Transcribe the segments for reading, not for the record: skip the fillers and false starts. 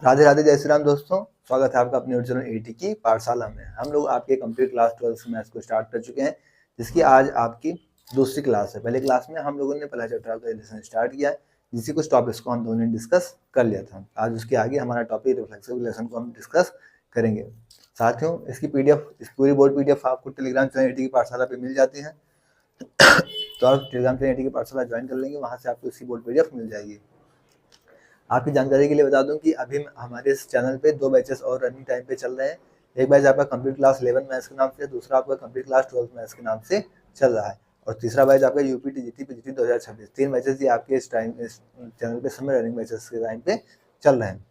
राधे राधे, जय श्री राम दोस्तों। स्वागत है आपका अपने ओरिजिनल एटी की पाठशाला में। हम लोग आपके कंप्लीट क्लास 12 मैथ्स को स्टार्ट कर चुके हैं, जिसकी आज आपकी दूसरी क्लास है। पहले क्लास में हम लोगों ने पहला चैप्टर का लेसन स्टार्ट किया है, जिसकी कुछ टॉपिक्स को हम दोनों ने डिस्कस कर लिया था। आज उसके आगे हमारा टॉपिक रिफ्लेक्सिव रिलेशन को हम डिस्कस करेंगे। साथियों, इसकी पीडीएफ, इस पूरी बोर्ड पीडीएफ आपको टेलीग्राम चैनल एटी की पाठशाला पे मिल जाती है। तो आप टेलीग्राम चैनल एटी की पाठशाला ज्वाइन कर लेंगे, वहाँ से आपको इसकी बोर्ड पीडीएफ मिल जाएगी। आपकी जानकारी के लिए बता दूं कि अभी हमारे इस चैनल पे 2 बैचेस और रनिंग टाइम पे चल रहे हैं। एक बैच आपका कंप्लीट क्लास 11 मैथ्स के नाम से, दूसरा आपका कंप्लीट क्लास 12 मैथ्स के नाम से चल रहा है, और तीसरा बैच आपका यूपी टीजीटी पीजीटी 2026। 3 बैचेस ये आपके इस चैनल पे समय रनिंग बैचेस के टाइम पे चल रहे हैं।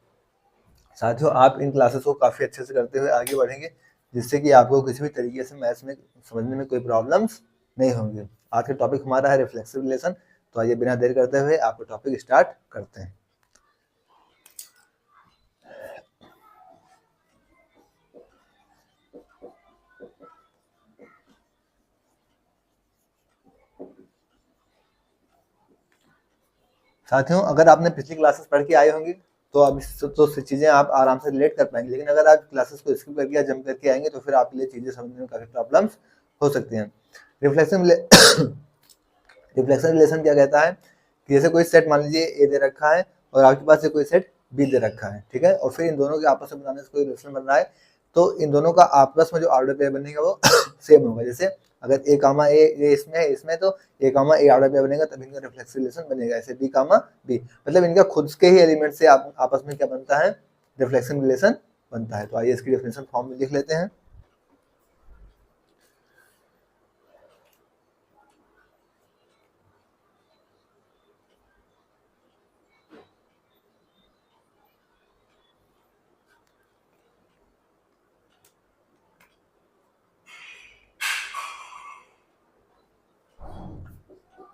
साथियों, आप इन क्लासेस को काफ़ी अच्छे से करते हुए आगे बढ़ेंगे, जिससे कि आपको किसी भी तरीके से मैथ्स में समझने में कोई प्रॉब्लम्स नहीं होंगे। आज का टॉपिक हमारा है रिफ्लेक्सिव रिलेशन। तो आइए बिना देर करते हुए आपको टॉपिक स्टार्ट करते हैं। साथियों, अगर आपने पिछली क्लासेस पढ़ के आए होंगे तो अब तो चीज़ें आप आराम से रिलेट कर पाएंगे, लेकिन अगर आप क्लासेस को स्किप करके या जंप करके आएंगे तो फिर आपके लिए चीज़ें समझने में काफ़ी प्रॉब्लम्स हो सकती हैं। रिफ्लेक्शन रिफ्लेक्शन रिलेशन क्या कहता है कि जैसे कोई सेट मान लीजिए ए दे रखा है और आपके पास कोई सेट बी दे रखा है, ठीक है, और फिर इन दोनों के आपस में बनाने से कोई रिलेशन बन रहा है, तो इन दोनों का आपस में जो ऑर्डर पेयर बनेगा वो सेम होगा। जैसे अगर ए कामा ए ये इसमें है, इसमें तो ए कामा ए ऑर्डर पेयर बनेगा, तब इनका रिफ्लेक्सिव रिलेशन बनेगा। ऐसे बी कामा बी, मतलब इनका खुद के ही एलिमेंट से आपस में क्या बनता है, रिफ्लेक्शन रिलेशन बनता है। तो आइए इसकी डेफिनेशन फॉर्म में लिख लेते हैं।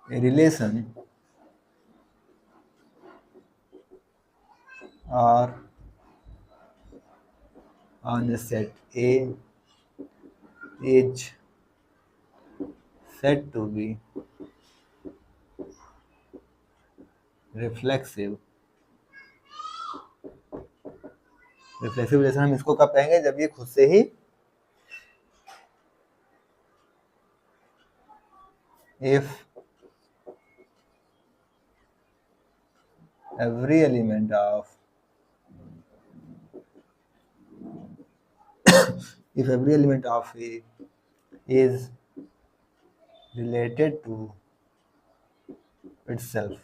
A relation or on a set A is said to be reflexive। Reflexive relation हम इसको कब कहेंगे, जब ये खुद से ही if every element of if every element of A is related to itself,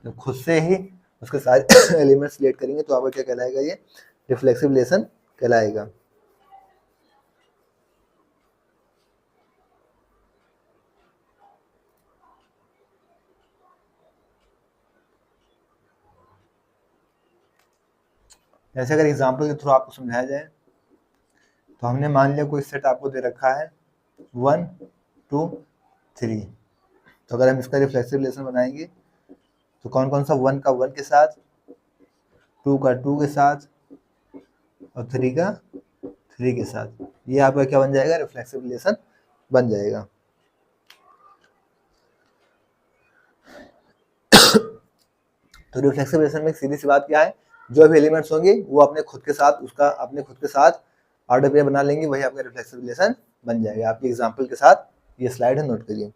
तो खुद से ही उसके सारे एलिमेंट्स रिलेट करेंगे तो आपका क्या कहलाएगा, ये रिफ्लेक्सिव रिलेशन कहलाएगा। जैसे अगर एग्जांपल के थ्रू आपको समझाया जाए, तो हमने मान लिया कोई सेट आपको दे रखा है 1 2 3। तो अगर हम इसका रिफ्लेक्सिव रिलेशन बनाएंगे तो कौन कौन सा, 1 का 1 के साथ, 2 का 2 के साथ, और 3 का 3 के साथ, ये आपका क्या बन जाएगा, रिफ्लेक्सिव रिलेशन बन जाएगा। तो रिफ्लेक्सिव रिलेशन में सीधी सी बात क्या है, जो भी एलिमेंट्स होंगे वो अपने खुद के साथ ऑर्डर पेयर बना लेंगे, वही आपका रिफ्लेक्सिव रिलेशन बन जाएगा। आपके एग्जांपल के साथ ये स्लाइड है, नोट करिए।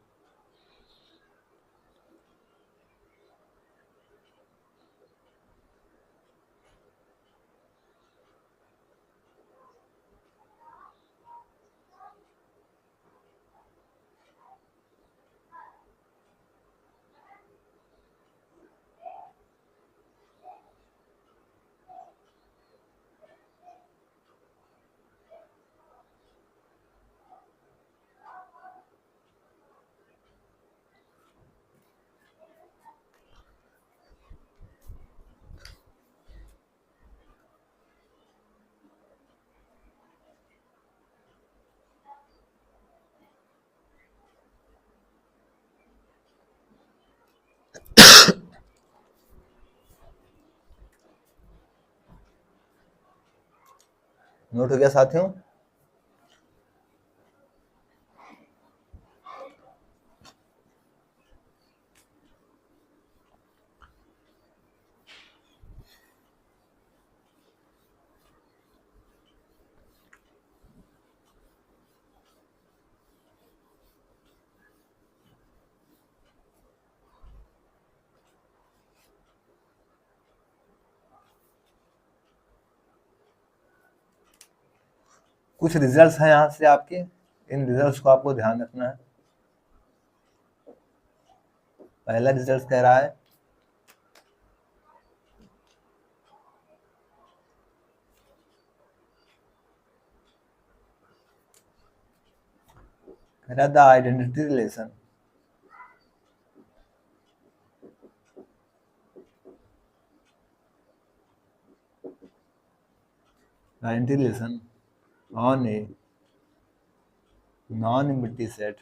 नोट हो गया साथियों? कुछ रिजल्ट्स हैं यहाँ से आपके, इन रिजल्ट्स को आपको ध्यान रखना है। पहला रिजल्ट कह रहा है the identity relation. Identity relation on A non-empty set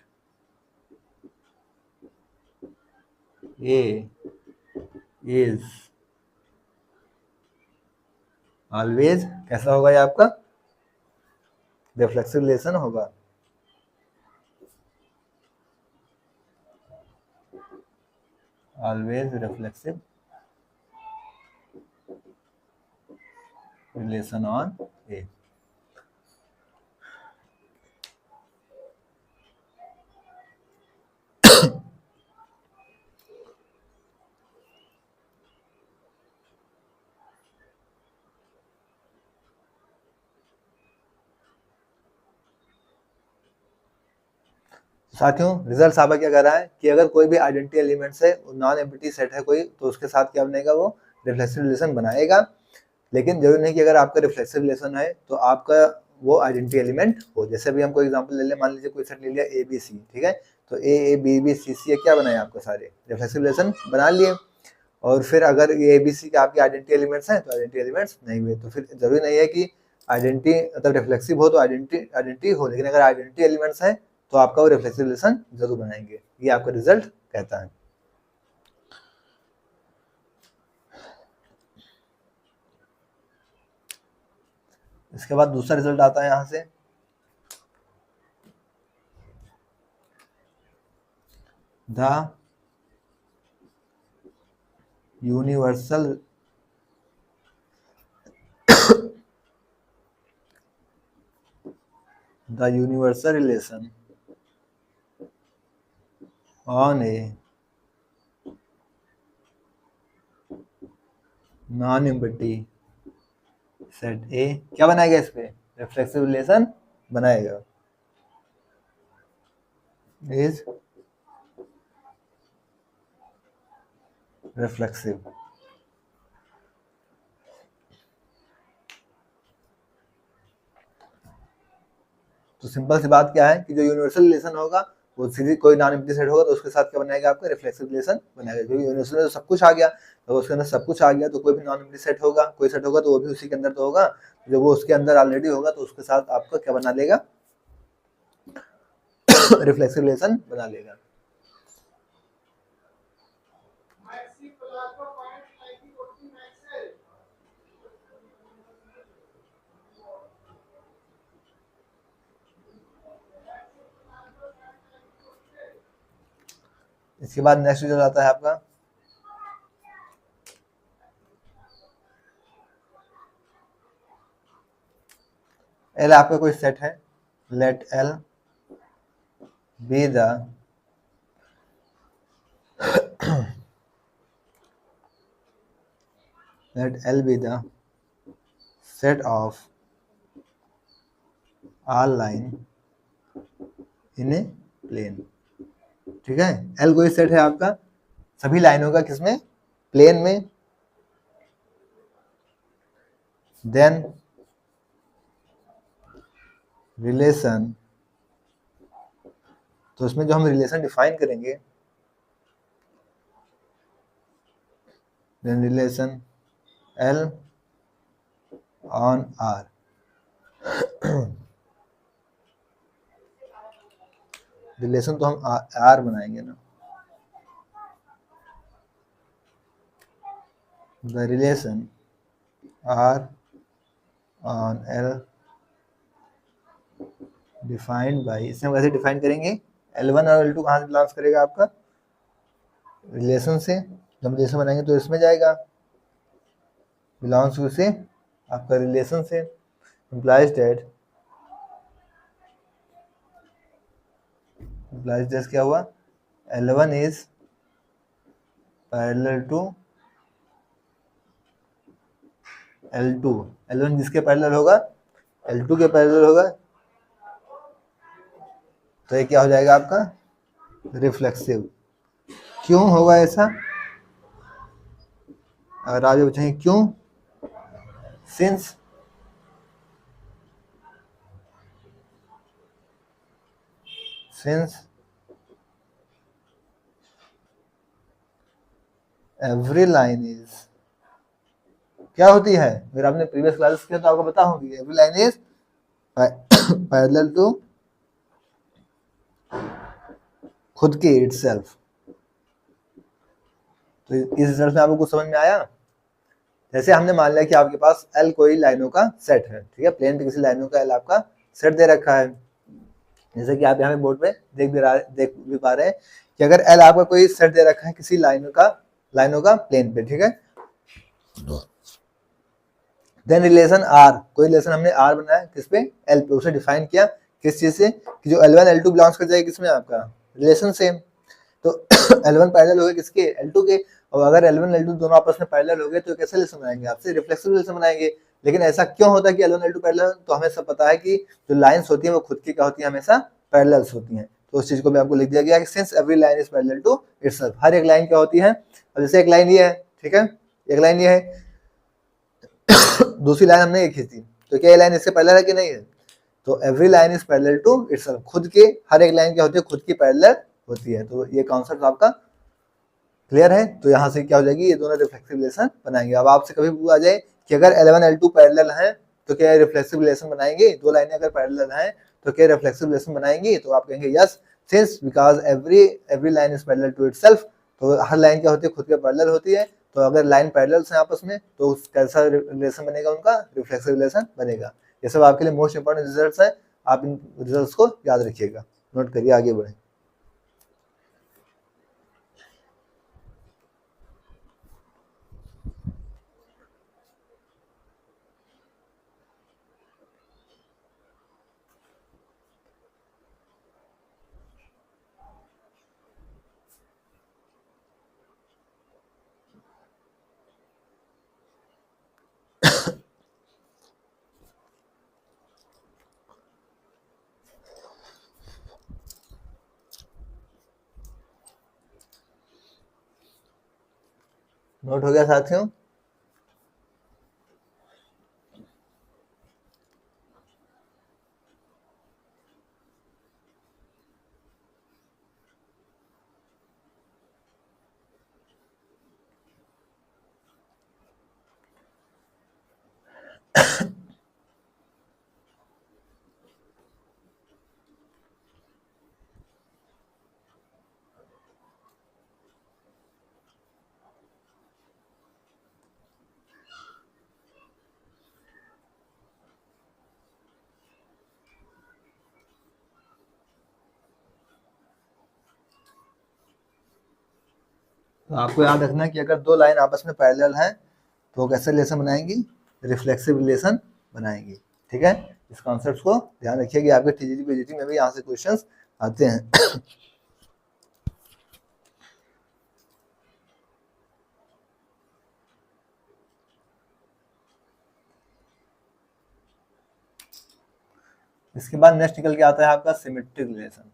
A is always, कैसा होगा ये आपका रिफ्लेक्सिव रिलेशन होगा। ऑलवेज रिफ्लेक्सिव रिलेशन ऑन ए। साथियों रिजल्ट आपका क्या कर रहा है कि अगर कोई भी आइडेंटिटी एलिमेंट्स है, नॉन एम्प्टी सेट है कोई, तो उसके साथ क्या बनेगा, वो रिफ्लेक्सिव रिलेशन बनाएगा। लेकिन जरूरी नहीं कि अगर आपका रिफ्लेक्सिव रिलेशन है तो आपका वो आइडेंटिटी एलिमेंट हो। जैसे अभी हम कोई एग्जांपल ले लें, मान लीजिए कोई सेट ले लिया ए बी सी, ठीक है, तो ए बी बी सी सी क्या बनाए आपको, सारे रिफ्लेक्सिव रिलेशन बना लिए। और फिर अगर ये ए बी सी के आपके आइडेंटिटी एलिमेंट्स हैं तो आइडेंटिटी एलिमेंट्स नहीं हुए, तो फिर जरूरी नहीं है कि आइडेंटिटी मतलब रिफ्लेक्सिव हो तो आइडेंटिटी हो, लेकिन अगर आइडेंटिटी एलिमेंट्स हैं तो आपका वो रिफ्लेक्सिव रिलेशन जरूर बनाएंगे। ये आपका रिजल्ट कहता है। इसके बाद दूसरा रिजल्ट आता है यहां से, the universal relation on a non-empty set ए क्या बनाएगा, इस पे रिफ्लेक्सिव रिलेशन बनाएगा। Is reflexive. तो सिंपल सी बात क्या है कि जो यूनिवर्सल रिलेशन होगा वो सीधी कोई नॉन एम्प्टी सेट होगा तो उसके साथ क्या बनाएगा, आपका रिफ्लेक्सिव रिलेशन बनाएगा। क्योंकि यूनिवर्सल में तो सब कुछ आ गया, तो उसके अंदर सब कुछ आ गया तो कोई भी नॉन एम्प्टी सेट होगा, कोई सेट होगा तो वो भी उसी के अंदर तो होगा। जब वो उसके अंदर ऑलरेडी होगा तो उसके साथ आपका क्या बना लेगा, रिफ्लेक्सिव रिलेशन बना लेगा। इसके बाद नेक्स्ट रिजल्ट आता है आपका एल आपका कोई सेट है, let L be the let L be the set of all line in a plane। ठीक है, L कोई सेट है आपका सभी लाइनों का, किसमें, प्लेन में। देन रिलेशन, तो इसमें जो हम रिलेशन डिफाइन करेंगे, then relation L on R। Relation तो हम R बनाएंगे ना, the relation R on L defined by, इसमें कैसे डिफाइन करेंगे, L1 और L2 कहाँ से बिलोंग्स करेगा, आपका रिलेशन से। जब रिलेशन बनाएंगे तो इसमें जाएगा, बिलोंग्स टू से आपका रिलेशन से, implies that क्या हुआ, L1 is parallel to L2। L1 जिसके पैरेलल होगा L2 के पैरेलल होगा, तो ये क्या हो जाएगा आपका रिफ्लेक्सिव। क्यों होगा ऐसा? अगर आप ये पूछेंगे क्यों, since since every line is, क्या होती है, अगर आपने प्रीवियस क्लासेस किया तो आपको पता होगी, every line is parallel to खुद की इटसेल्फ। तो इस रिजल्ट में आपको कुछ समझ में आया? जैसे हमने मान लिया कि आपके पास एल कोई लाइनों का सेट है, ठीक है, प्लेन पे किसी लाइनों का एल आपका सेट दे रखा है। जैसे कि आप यहाँ पे बोर्ड पे देख भी पा रहे हैं कि अगर एल आपका कोई सेट दे रखा है किसी लाइनों का प्लेन पे, ठीक है, देन रिलेशन आर, कोई रिलेशन हमने आर बनाया किस पे, एल पे, उसे डिफाइन किया किस चीज से कि जो L1 L2 बिलोंग्स कर जाएगा किसमें, आपका रिलेशन सेम। तो L1 पैरेलल हो गए किसके, L2 के। और अगर L1 L2 दोनों आपस में पैरेलल हो गए तो कैसे रिलेशन बनाएंगे, आपसे रिफ्लेक्सिव रिलेशन बनाएंगे। लेकिन ऐसा क्यों होता है कि L1 L2 पैरेलल, तो हमें सब पता है कि जो लाइंस होती है वो खुद की क्या होती है, हमेशा पैरेलल्स होती हैं। तो उस चीज को भी आपको लिख दिया गया कि since every line is parallel to itself, हर एक लाइन क्या होती है, और जैसे एक लाइन ये है, ठीक है, एक लाइन ये है, दूसरी लाइन हमने ये खींची, तो क्या ये लाइन इससे पैरेलल है कि नहीं है, तो every line is parallel to itself, खुद के हर एक लाइन क्या होती है, खुद की पैरेलल होती है। तो ये कॉन्सेप्ट आपका क्लियर है। तो यहाँ से क्या हो जाएगी, ये दोनों रिफ्लेक्सिव रिलेशन बनाएंगे। अब आपसे कभी भी आ जाए कि अगर L1 L2 पैरेलल है तो क्या रिफ्लेक्सिव रिलेशन बनाएंगे, दो लाइनें अगर पैरेलल हैं तो क्या रिफ्लेक्सिव रिलेशन बनाएंगी, तो आप कहेंगे yes, since because every line is parallel to itself, तो हर लाइन क्या होती है, खुद के पैरेलल होती है। तो अगर लाइन पैरेलल्स हैं आपस में तो कैसा रिलेशन बनेगा उनका, रिफ्लेक्सिव रिलेशन बनेगा। ये सब आपके लिए मोस्ट इंपॉर्टेंट रिजल्ट्स है, आप इन रिजल्ट्स को याद रखिएगा, नोट करिए, आगे बढ़े। नोट हो गया साथियों? तो आपको याद रखना है कि अगर दो लाइन आपस में पैरेलल हैं तो वो कैसे रिलेशन बनाएंगी, रिफ्लेक्सिव रिलेशन बनाएंगी, ठीक है। इस कॉन्सेप्ट को ध्यान रखिए कि आपके टीजीटी पीजीटी में भी यहाँ से क्वेश्चंस आते हैं। इसके बाद नेक्स्ट निकल के आता है आपका सिमेट्रिक रिलेशन।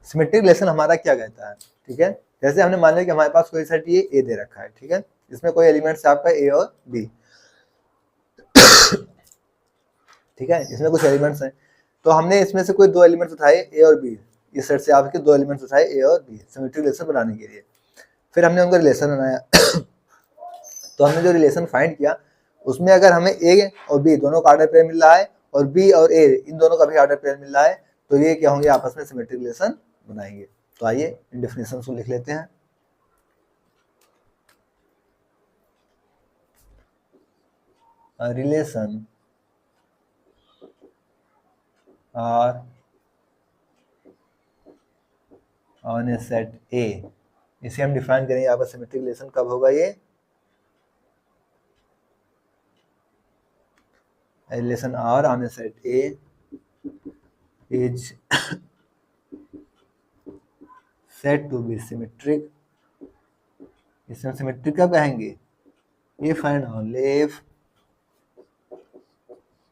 सिमेट्रिक रिलेशन हमारा क्या कहता है, ठीक है, जैसे हमने मान लिया कि हमारे पास कोई सेट ये ए दे रखा है, ठीक है, इसमें कोई एलिमेंट्स है आपका ए और बी, ठीक है, इसमें कुछ एलिमेंट्स हैं, तो हमने इसमें से कोई दो एलिमेंट्स उठाए ए और बी, इस सेट से आपके दो एलिमेंट्स उठाए ए और बी सिमेट्रिक रिलेशन बनाने के लिए। फिर हमने उनका रिलेशन बनाया। तो हमने जो रिलेशन फाइंड किया उसमें अगर हमें ए और बी दोनों का ऑर्डर पेयर मिल रहा है और बी और ए इन दोनों का भी ऑर्डर पेयर मिल रहा है, तो ये क्या होंगे, आपस में सिमेट्रिक रिलेशन बनाएंगे। तो आइए इन डेफिनेशन को लिख लेते हैं। Relation R on A set A, इसे हम डिफाइन करेंगे यहाँ पर सिमेट्रिक रिलेशन कब होगा ये, relation R on A set A is set to be symmetric, इसे हम सिमेट्रिक कब कहेंगे, इफ एंड ओनली इफ,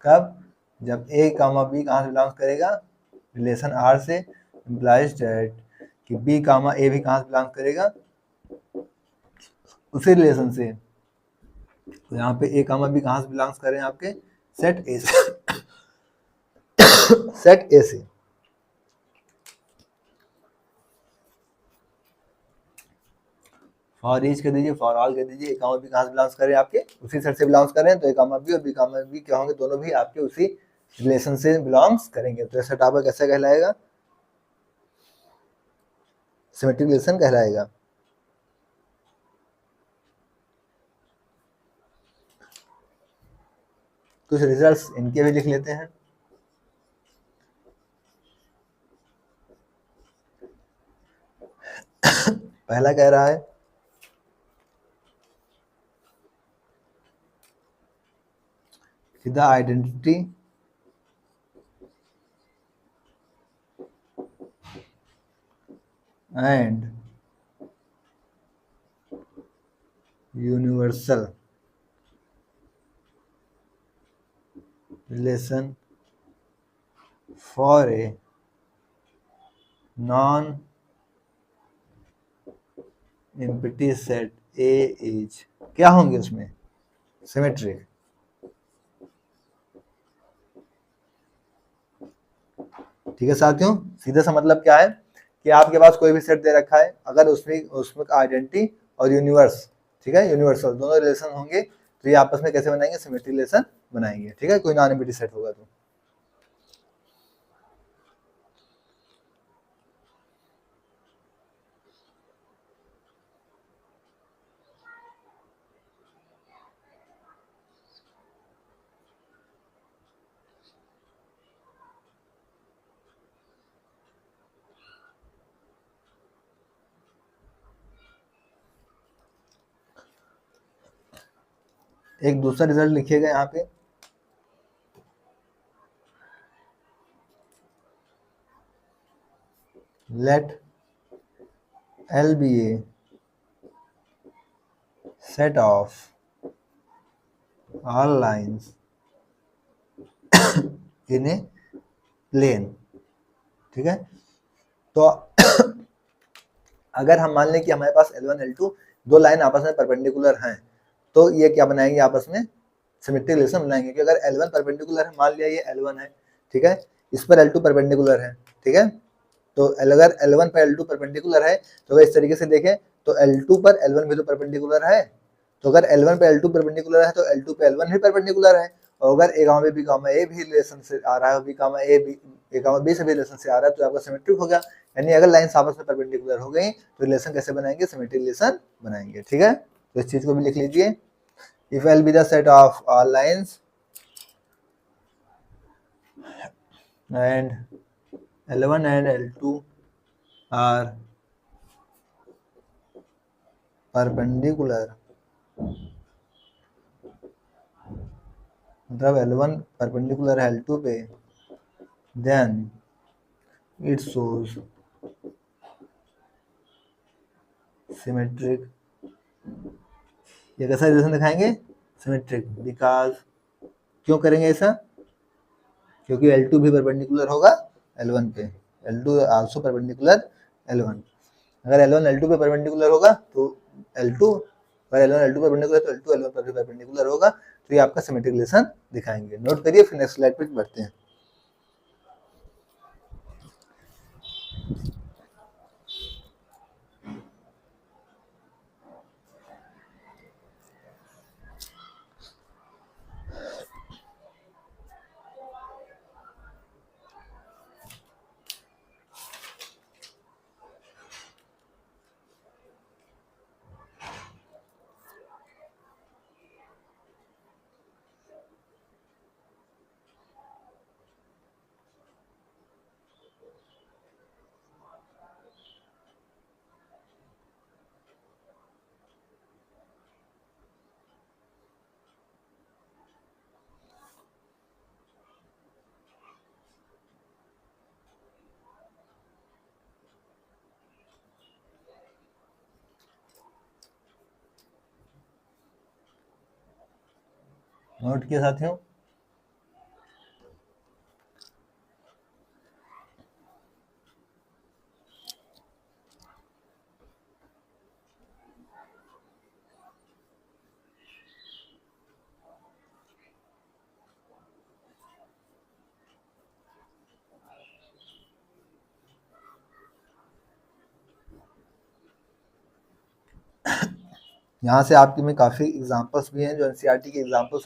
कब, जब ए कामा बी कहाँ से बिलोंग करेगा, रिलेशन आर से, इम्प्लाइज दैट कि बी कामा ए भी कहाँ से बिलोंग करेगा, उसी रिलेशन से। तो यहाँ पे ए कामा बी कहाँ से बिलोंग्स कर रहे हैं आपके, सेट ए से सेट ए से। फॉर ईच कह दीजिए, फॉर ऑल कह दीजिए, ए कामा बी कहाँ से बिलोंग्स कर रहे हैं आपके, उसी सेट से बिलोंग्स कर रहे हैं, तो ए कामा बी और बी कामा बी क्या होंगे, दोनों भी आपके उसी रिलेशन से बिलोंग्स करेंगे, तो सेट आपका कैसा कहलाएगा, सिमेट्रिक रिलेशन कहलाएगा। कुछ रिजल्ट्स इनके भी लिख लेते हैं। पहला कह रहा है the identity and universal relation for a non empty set A is, क्या होंगे उसमें, सिमेट्रिक। ठीक है साथियों, सीधा सा मतलब क्या है कि आपके पास कोई भी सेट दे रखा है, अगर उसमें उसमें आइडेंटिटी और यूनिवर्स, ठीक है, यूनिवर्सल दोनों रिलेशन होंगे, तो ये आपस में कैसे बनाएंगे, सिमेट्रिक रिलेशन बनाएंगे। ठीक है, कोई नॉन एम्प्टी सेट होगा तो। एक दूसरा रिजल्ट लिखिएगा यहाँ पे, late L be a set of all lines in a plane। ठीक है, तो अगर हम मान लें कि हमारे पास L1 L2 दो लाइन आपस में परपेंडिकुलर हैं, तो ये क्या बनाएंगे, आपस में सिमेट्रिक रिलेशन बनाएंगे कि अगर L1 परपेंडिकुलर है, मान लिया ये L1 है, ठीक है, इस पर L2 परपेंडिकुलर है, ठीक है, तो अगर L1 पर L2 परपेंडिकुलर है, तो अगर इस तरीके से देखें तो L2 पर L1 भी तो परपेंडिकुलर है, तो अगर L1 पे L2 परपेंडिकुलर है तो L2 पे L1 भी परपेंडिकुलर है, और अगर ए गामा बी गामा ए भी रिलेशन से आ रहा है, बी गामा बी से भी रिलेशन से आ रहा है, तो आपका सिमेट्रिक हो गया। यानी अगर लाइंस आपस में परपेंडिकुलर हो गई तो रिलेशन कैसे बनाएंगे, सिमेट्रिक रिलेशन बनाएंगे। ठीक है, तो इस चीज को भी लिख लीजिए, if L be the set of all lines and L1 and L2 are perpendicular, मतलब L1 परपेंडिकुलर है L2 पे, then it shows symmetric, ये कैसा रिलेशन दिखाएंगे, सिमेट्रिक, बिकॉज, क्यों करेंगे ऐसा, क्योंकि L2 भी परपेंडिकुलर होगा L1 पे, L2 आल्सो परपेंडिकुलर L1, अगर L1 L2 पे परपेंडिकुलर होगा तो L2, अगर L1 L2 परपेंडिकुलर है तो L2 L1 पर भी परपेंडिकुलर होगा, तो ये आपका सिमेट्रिक रिलेशन दिखाएंगे। नोट करिए, फिर नेक्स्ट स्लाइड पे बढ़ते हैं। नोट किया साथियों। यहाँ से आपके में काफ़ी एग्जांपल्स भी हैं जो एनसीईआरटी के एग्जांपल्स,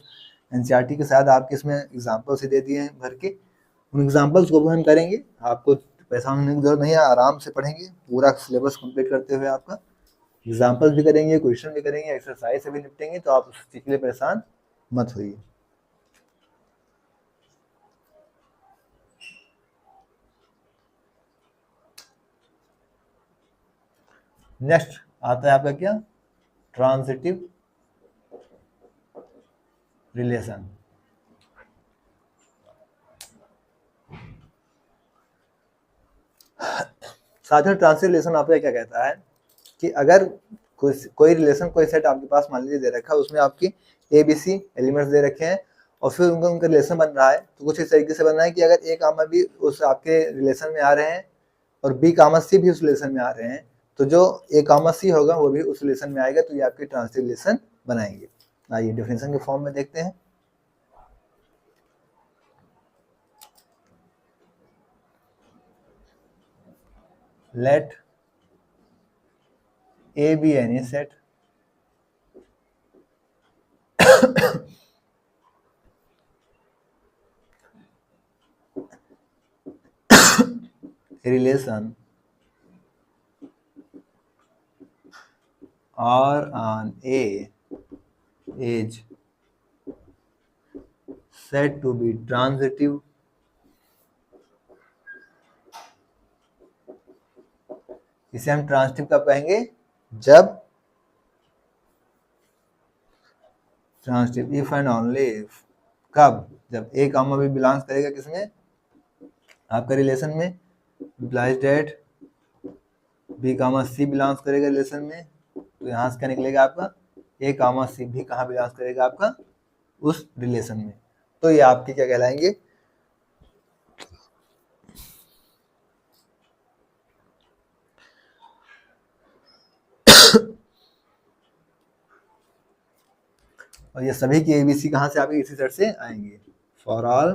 एनसीईआरटी के साथ आपके इसमें एग्जांपल्स ही दे दिए हैं भर के, उन एग्जांपल्स को भी हम करेंगे। आपको परेशान होने की जरूरत नहीं है, आराम से पढ़ेंगे, पूरा सिलेबस कंप्लीट करते हुए आपका एग्जांपल्स भी करेंगे, क्वेश्चन भी करेंगे, एक्सरसाइज से भी निपटेंगे, तो आप उस चीज़ के लिए परेशान मत होइए। नेक्स्ट आता है आपका क्या, ट्रांजिटिव रिलेशन। साथ में ट्रांजिटिव रिलेशन आपका क्या कहता है कि अगर कोई रिलेशन, कोई सेट आपके पास मान लीजिए दे रखा है, उसमें आपकी ए बी सी एलिमेंट्स दे रखे हैं और फिर उनका रिलेशन बन रहा है, तो कुछ इस तरीके से बन रहा है कि अगर ए कामा बी उस आपके रिलेशन में आ रहे हैं और बी कामा सी भी उस रिलेशन में आ रहे हैं, तो जो ए कामा सी होगा वो भी उस रिलेशन में आएगा, तो ये आपकी ट्रांजिटिव रिलेशन बनाएंगे। आइए डेफिनेशन के फॉर्म में देखते हैं। Let A be any set relation R on A is said to be transitive इसे हम ट्रांजिटिव कब कहेंगे, जब transitive if and only if, कब, जब ए कामा बी बिलोंग्स करेगा किसमें, आपका रिलेशन में, implies that B comma C belongs करेगा रिलेशन में, तो यहाँ से क्या निकलेगा आपका, ए कामा सी भी कहाँ बिलोंग्स करेगा आपका, उस रिलेशन में, तो ये आपके क्या कहलाएंगे, और ये सभी की एबीसी कहाँ से आपके इसी सेट से आएंगे। For all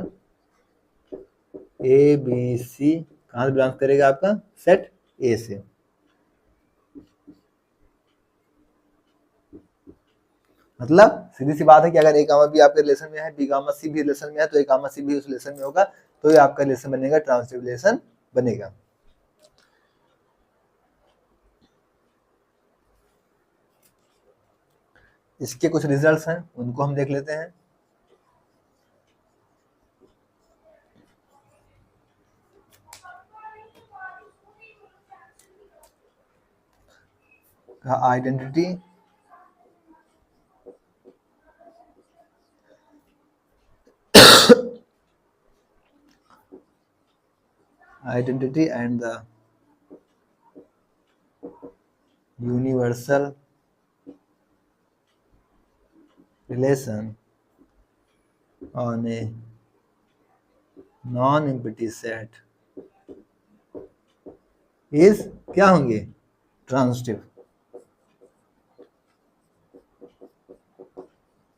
A B C कहाँ से बिलोंग करेगा आपका, सेट ए से। मतलब सीधी सी बात है कि अगर ए कामा बी आपके रिलेशन में है, बी कामा सी भी रिलेशन में है, तो ए कामा सी भी उस रिलेशन में होगा, तो ये आपका रिलेशन बनेगा, ट्रांजिटिव रिलेशन बनेगा। इसके कुछ रिजल्ट्स हैं, उनको हम देख लेते हैं। Identity identity and the universal relation on a non-empty set is क्या होंगे, ट्रांजिटिव।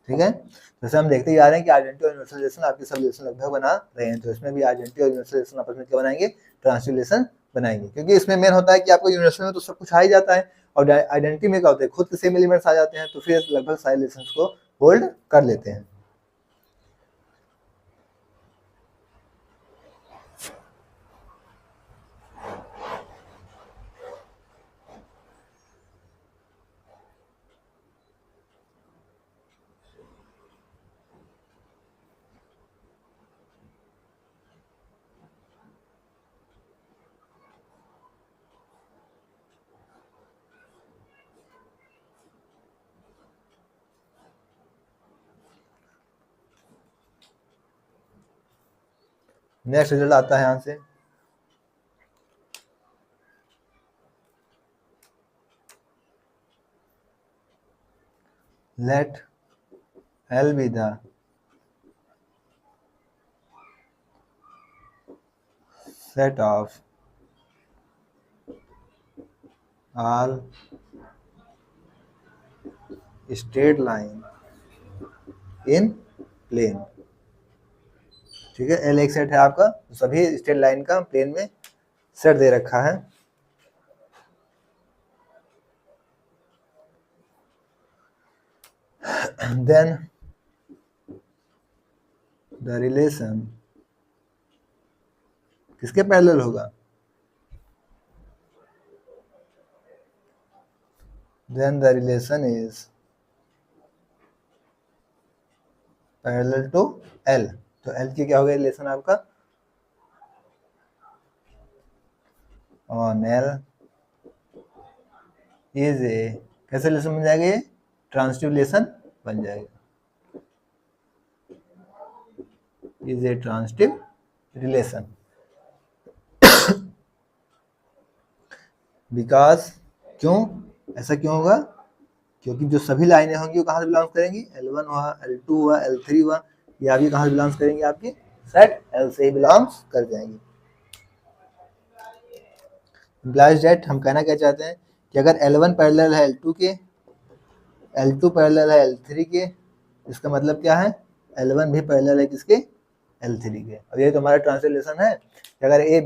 ठीक है, जैसे हम देखते ही आ रहे हैं कि आइडेंटिटी और यूनिवर्सल रिलेशन आपके सब रिलेशन लगभग बना रहे हैं, तो इसमें भी आइडेंटिटी और यूनिवर्सल रिलेशन आपस में क्या बनाएंगे, ट्रांजिटिव रिलेशन बनाएंगे, क्योंकि इसमें मेन होता है कि आपको यूनिवर्सल में तो सब कुछ आ ही जाता है, और आइडेंटिटी में क्या होता है, खुद के सेम एलिमेंट्स आ जाते हैं, तो फिर लगभग सारे रिलेशंस को होल्ड कर लेते हैं। नेक्स्ट रिजल्ट आता है यहाँ से, let L be the set of all straight line in plane. ठीक है, एल एक सेट है आपका, तो सभी स्ट्रेट लाइन का प्लेन में सेट दे रखा है। देन द रिलेशन किसके पैरेलल होगा? Then the relation is parallel to L. तो एल की क्या हो गया रिलेशन आपका? ऑन एल इज ए, कैसे रिलेशन बन जाएगा ये? ट्रांजिटिव रिलेशन बन जाएगा। Is a transitive relation because, क्यों ऐसा क्यों होगा? क्योंकि जो सभी लाइनें होंगी वो कहाँ से बिलोंग करेंगी? L1 हुआ, L2 हुआ, L3 हुआ, ये अभी कहाँ से बिलोंग करेंगी? आपकी सेट L से ही बिलोंग्स कर जाएंगी। इम्प्लाइज दैट हम कहना क्या चाहते हैं कि अगर L1 पैरेलल है L2 के, L2 पैरेलल है L3 के, इसका मतलब क्या है? L1 भी पैरेलल है किसके? L3 के। और ये तो हमारा ट्रांसलेशन है कि अगर ए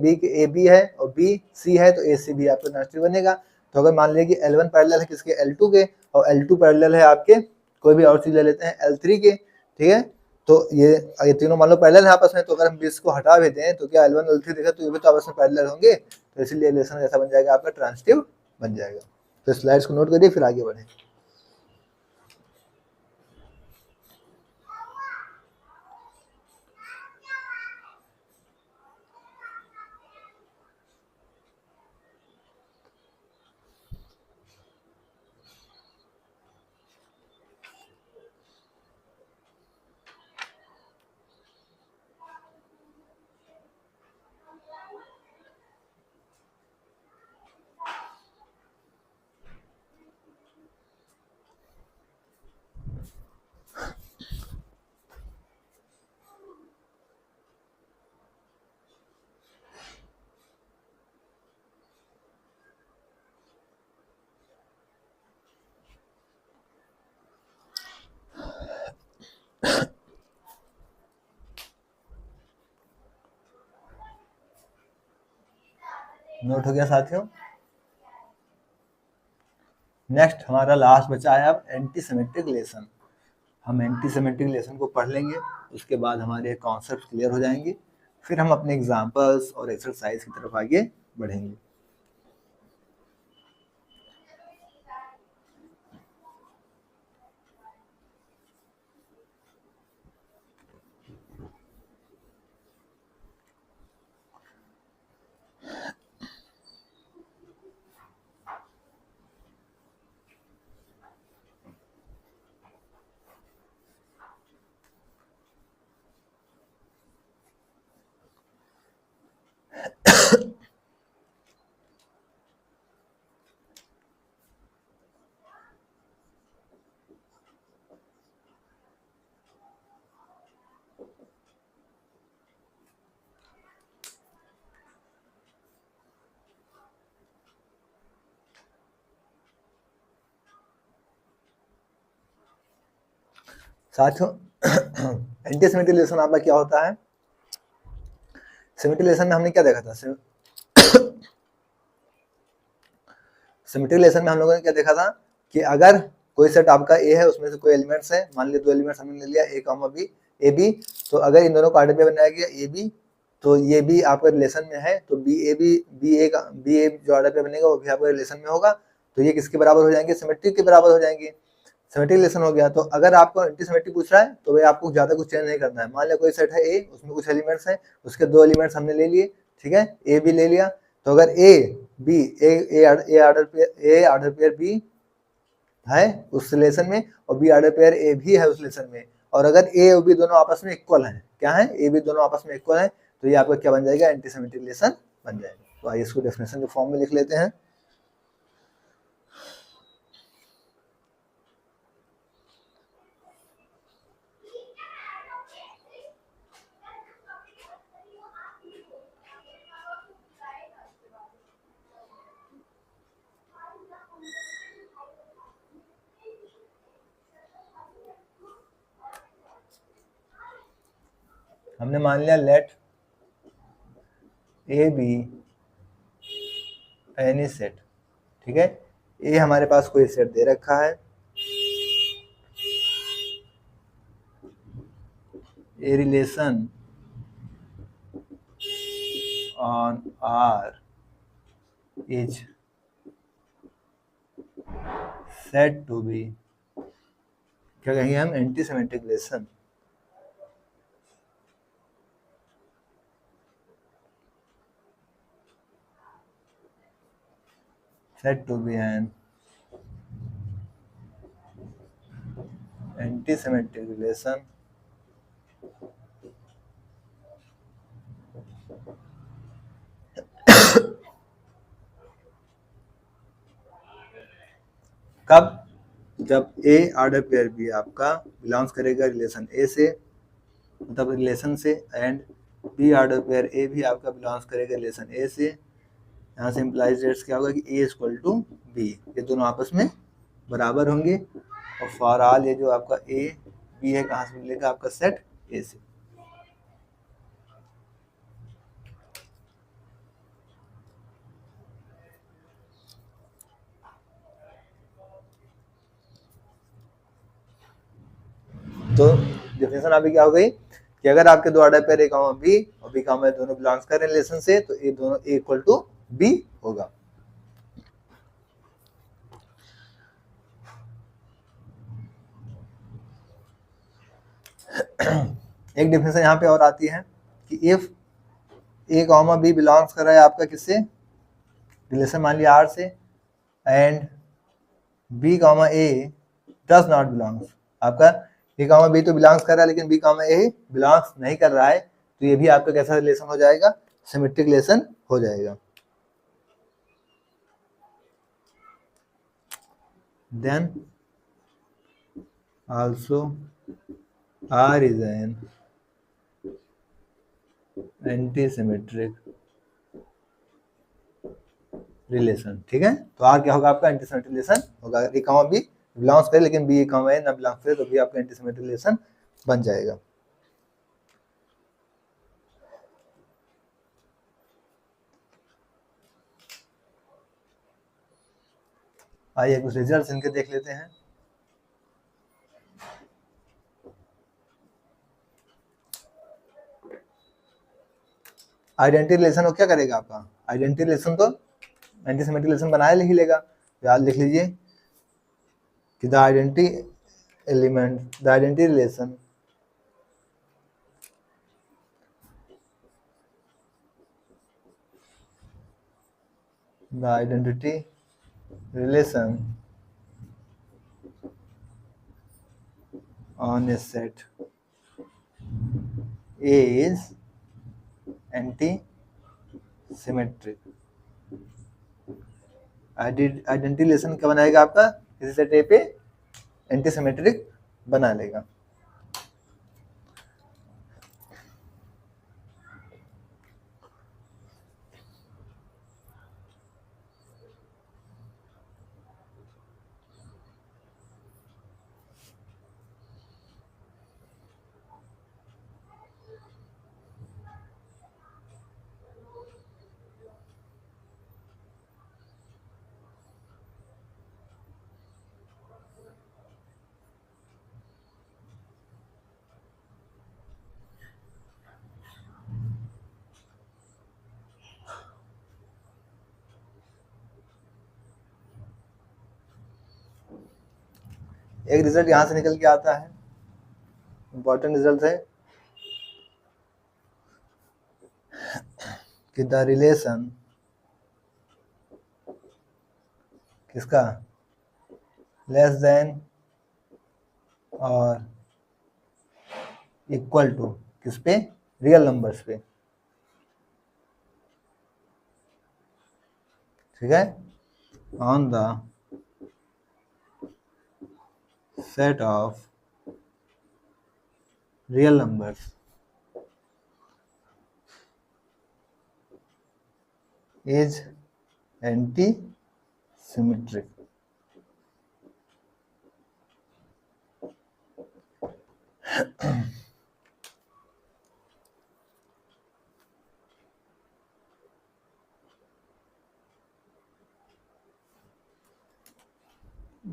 बी है और बी सी है तो ए सी भी आपका ट्रांसलेट बनेगा। तो अगर मान लीजिए कि L1 पैरेलल है किसके? L2 के, और L2 पैरेलल है आपके कोई भी और चीज ले लेते हैं L3 के, ठीक है? तो ये तीनों मान लो पैरेलल है आपस में, तो अगर हम इसको हटा देते हैं तो क्या L1 L3 देखा तो ये भी तो आपस में पैरेलल होंगे, तो इसीलिए रिलेशन ऐसा बन जाएगा आपका ट्रांजिटिव बन जाएगा। तो स्लाइड्स को नोट करिए फिर आगे बढ़े। नोट हो गया साथियों? नेक्स्ट हमारा लास्ट बचा है अब एंटी सिमेट्रिक रिलेशन। हम एंटी सिमेट्रिक रिलेशन को पढ़ लेंगे, उसके बाद हमारे कॉन्सेप्ट क्लियर हो जाएंगे, फिर हम अपने एग्जांपल्स और एक्सरसाइज की तरफ आगे बढ़ेंगे। साथियों एंटी सिमेट्रिक रिलेशन आपका क्या होता है? सिमेट्रिक रिलेशन में हमने क्या देखा था? सिमेट्रिक रिलेशन में हम लोगों ने क्या देखा था कि अगर कोई सेट आपका ए है, उसमें से कोई एलिमेंट्स है, मान लिया दो एलिमेंट्स हमने ले लिया ए कॉमा बी, ए बी, तो अगर इन दोनों को आर्डर पे बनाया गया ए बी, तो ये भी आपका रिलेशन में है, तो बी ए जो आर्डर पे बनेगा वो भी आपका रिलेशन में होगा, तो ये किसके बराबर हो जाएंगे? सिमेट्रिक के बराबर हो जाएंगे। सिमेट्रिक रिलेशन हो गया। तो अगर आपको एंटी सिमेट्रिक पूछ रहा है तो भाई आपको ज्यादा कुछ चेंज नहीं करना है। मान लिया कोई सेट है ए, उसमें कुछ एलिमेंट्स हैं, उसके दो एलिमेंट्स हमने ले लिए, ठीक है, ए बी ले लिया, तो अगर A B a order pair B है उस रिलेशन में और बी आर्डर पेयर ए भी है उस रिलेशन में, और अगर ए और बी दोनों आपस में इक्वल हैं, क्या है? ए बी दोनों आपस में इक्वल हैं, तो ये आपका क्या बन जाएगा? एंटी सिमेट्रिक रिलेशन बन जाएगा। तो आइए इसको डेफिनेशन के फॉर्म में लिख लेते हैं। हमने मान लिया let A be any set, ठीक है। ए हमारे पास कोई सेट दे रखा है, a relation on R is set to be, क्या कहेंगे हम, anti symmetric relation. Set to be an anti symmetric relation कब, जब ए ऑर्डर पेयर बी आपका बिलोंग्स करेगा रिलेशन ए से, मतलब रिलेशन से, and B order pair A भी आपका बिलोंग्स करेगा रिलेशन ए से। यहाँ से इम्प्लाइज रेट्स क्या होगा कि ए इक्वल टू बी, ये दोनों आपस में बराबर होंगे। और फॉर ऑल ये जो आपका ए बी है कहाँ से मिलेगा, आपका सेट ए से। तो डेफिनेशन अभी क्या हो गई कि अगर आपके दो order pair A comma B और बी कॉमा दोनों बिलोंग्स कर रहे हैं रिलेशन से, तो ए दोनों ए इक्वल टू बी होगा। एक डेफिनेशन यहाँ पे और आती है कि if A comma B belongs कर रहा है आपका किससे, रिलेशन मान लिया आर से, and B comma A does not belongs, आपका ए कॉमा बी तो बिलोंग्स कर रहा है लेकिन बी कॉमा ए बिलोंग्स नहीं कर रहा है, तो ये भी आपका कैसा रिलेशन हो जाएगा, सिमेट्रिक रिलेशन हो जाएगा। Then also R is an anti symmetric relation, ठीक है। तो आर क्या होगा आपका, एंटी सिमेट्रिक रिलेशन होगा। ए कॉमा बी बिलोंग्स करे लेकिन बी कॉमा ए ना बिलोंग्स करे, तो भी आपका एंटी सिमेट्रिक रिलेशन बन जाएगा। आइए कुछ रिजल्ट्स इनके देख लेते हैं। आइडेंटिटी रिलेशन को क्या करेगा आपका, आइडेंटिटी रिलेशन तो एंटी सिमेट्रिक रिलेशन बनाए ही लेगा। याद लिख लीजिए कि the identity element, the identity relation on a set is anti-symmetric। Identity relation क्या बनाएगा आपका, किसी सेट ए पे एंटी सिमेट्रिक बना लेगा। एक रिजल्ट यहां से निकल के आता है, इंपॉर्टेंट रिजल्ट है कि द रिलेशन किसका, लेस देन और इक्वल टू किस पे, रियल नंबर्स पे, ठीक है, on the set of real numbers is anti-symmetric।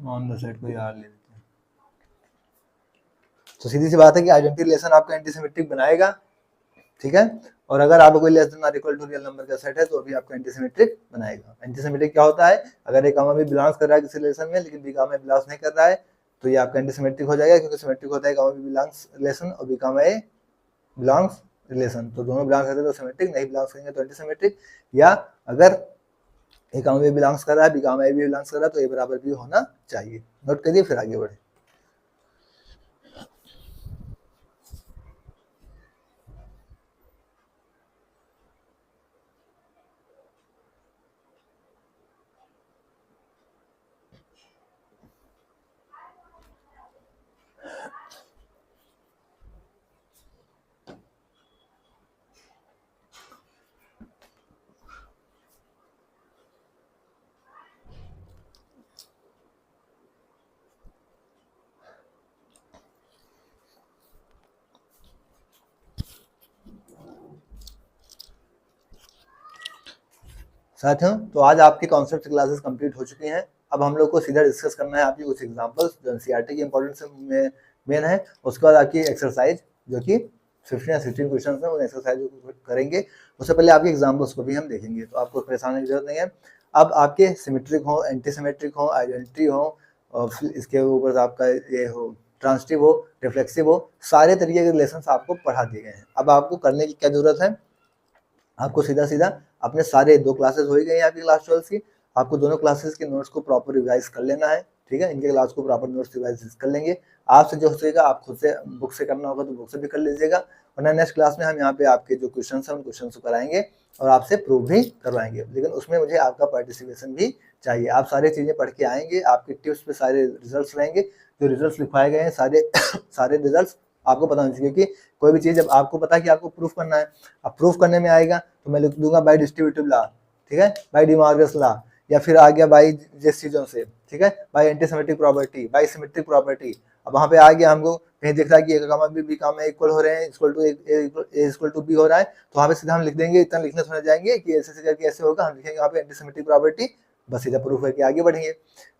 On the set कोई आर ले लेते हैं। तो सीधी सी बात है कि आइडेंटिटी रिलेशन आपका एंटीसिमेट्रिक बनाएगा, ठीक है। और अगर आपका कोई लेस देन और इक्वल टू रियल नंबर का सेट है तो भी आपका एंटीसिमेट्रिक बनाएगा। एंटीसिमेट्रिक क्या होता है, अगर एक गामा भी बिलोंग्स कर रहा है किसी रिलेशन में लेकिन बी गामा बिलोंग्स नहीं कर रहा है तो ये आपका एंटीसिमेट्रिक हो जाएगा, क्योंकि सिमेट्रिक होता है गामा बी बिलोंग्स रिलेशन और B comma A belongs relation. तो दोनों बिलोंग्स करते हैं तो सिमेट्रिक, नहीं बिलोंग्स करेंगे तो एंटीसिमेट्रिक। या अगर ए गामा बी बिलोंग्स कर रहा है, बी गामा ए भी बिलोंग्स कर रहा है तो ए बराबर बी होना चाहिए। नोट करिए फिर आगे बढ़े। साथियों, तो आज आपकी कॉन्सेप्ट क्लासेस कंप्लीट हो चुकी हैं। अब हम लोग को सीधा डिस्कस करना है आपकी कुछ एग्जांपल्स जो एनसीईआरटी की इंपॉर्टेंस में मेन है। उसके बाद आपकी एक्सरसाइज जो कि 15 या 16 क्वेश्चन है, उन एक्सरसाइज करेंगे। उससे पहले आपके एग्जाम्पल्स को भी हम देखेंगे, तो आपको परेशान होने की जरूरत नहीं है। अब आपके सिमेट्रिक हो, एंटीसिमेट्रिक हो, आइडेंटिटी हो, और फिर इसके ऊपर आपका ये हो ट्रांसिटिव हो, रिफ्लेक्सिव हो, सारे तरीके के रिलेशन आपको पढ़ा दिए गए हैं। अब आपको करने की क्या जरूरत है, आपको सीधा सीधा अपने सारे 2 क्लासेस हो ही गए हैं आपकी क्लास 12 की, आपको दोनों क्लासेस के नोट्स को प्रॉपर रिवाइज कर लेना है, ठीक है। इनके क्लास को प्रॉपर नोट्स रिवाइज कर लेंगे। आपसे जो हो सकेगा आप खुद से बुक से करना होगा तो बुक से भी कर लीजिएगा, वरना नेक्स्ट क्लास में हम यहाँ पे आपके जो क्वेश्चन हैं उन क्वेश्चन को कराएंगे और आपसे प्रूव भी करवाएंगे, लेकिन उसमें मुझे आपका पार्टिसिपेशन भी चाहिए। आप सारी चीज़ें पढ़ के आएंगे, आपके टिप्स पे सारे रिजल्ट रहेंगे, जो रिजल्ट लिखवाए गए हैं सारे सारे रिजल्ट आपको पता होना चाहिए, क्योंकि कोई भी चीज़ जब आपको पता है कि आपको प्रूफ करना है, अब प्रूफ करने में आएगा तो मैं लिख दूंगा बाय डिस्ट्रीब्यूटिव लॉ, ठीक है, बाय डिमॉर्गन्स लॉ, या फिर आ गया बाय जिस चीज़ों से, ठीक है, by antisymmetric property, by symmetric property. अब वहाँ पे आ गया हमको कहीं दिख रहा है कि A gamma B gamma equal हो रहे हैं, equal to A equal to B हो रहा है, तो वहाँ पे सीधा हम लिख देंगे, इतना लिखने सुना जाएंगे कि ऐसे करके ऐसे होगा, हम लिखेंगे वहाँ पे एंटीसिमेट्रिक प्रॉपर्टी, बस सीधा प्रूफ करके आगे बढ़ेंगे।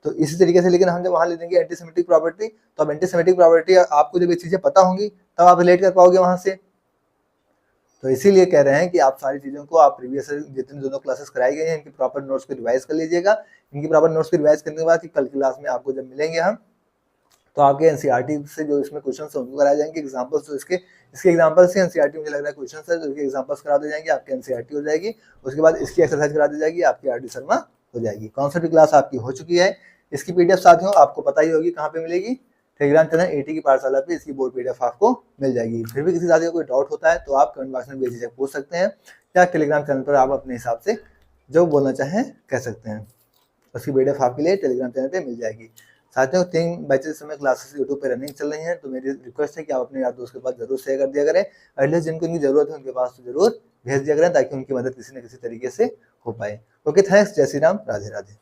तो इसी तरीके से, लेकिन हम जब वहाँ लिख देंगे एंटीसिमेट्रिक प्रॉपर्टी, तो अब एंटीसिमेट्रिक प्रॉपर्टी आपको जब ये चीज़ें पता होंगी तब आप रिलेट कर पाओगे वहाँ से। तो इसीलिए कह रहे हैं कि आप सारी चीज़ों को आप प्रीवियस जितनी दोनों क्लासेस कराई गई हैं इनकी प्रॉपर नोट्स को रिवाइज कर लीजिएगा। इनकी प्रॉपर नोट्स को रिवाइज करने के बाद कि कल की क्लास में आपको जब मिलेंगे हम, तो आपके एनसीईआरटी से जो इसमें क्वेश्चन है उनको कराए जाएंगे, एग्जाम्पल्स तो इसके एग्जाम्पल से एनसीईआरटी मुझे लग रहा है क्वेश्चन है, तो इसके एग्जाम्पल्स करा दी जाएंगे, आपकी एनसीईआरटी हो जाएगी। उसके बाद इसकी एक्सरसाइज करा दी जाएगी, आपकी आरडी शर्मा हो जाएगी। कॉन्सेप्ट क्लास आपकी हो चुकी है। इसकी पीडीएफ साथियों आपको पता ही होगी कहाँ पे मिलेगी, टेलीग्राम चैनल एटी की पाठशाला पे इसकी बोर्ड पीडीएफ आपको मिल जाएगी। फिर भी किसी साथी को कोई डाउट होता है तो आप कमेंट बॉक्स में बेझिझक पूछ सकते हैं, या टेलीग्राम चैनल पर आप अपने हिसाब से जो बोलना चाहें कह सकते हैं। उसकी पीडीएफ आपके लिए टेलीग्राम चैनल पे मिल जाएगी। साथियों 3 बैचेस में क्लासेस यूट्यूब पे रनिंग चल रही हैं, तो मेरी रिक्वेस्ट है कि आप अपने यार दोस्त के पास जरूर शेयर कर दिया करें, एटलीस्ट जिनको इनकी जरूरत है उनके पास तो जरूर भेज दिया करें, ताकि उनकी मदद किसी न किसी तरीके से हो पाए। ओके, थैंक्स, जय श्री राम, राधे राधे।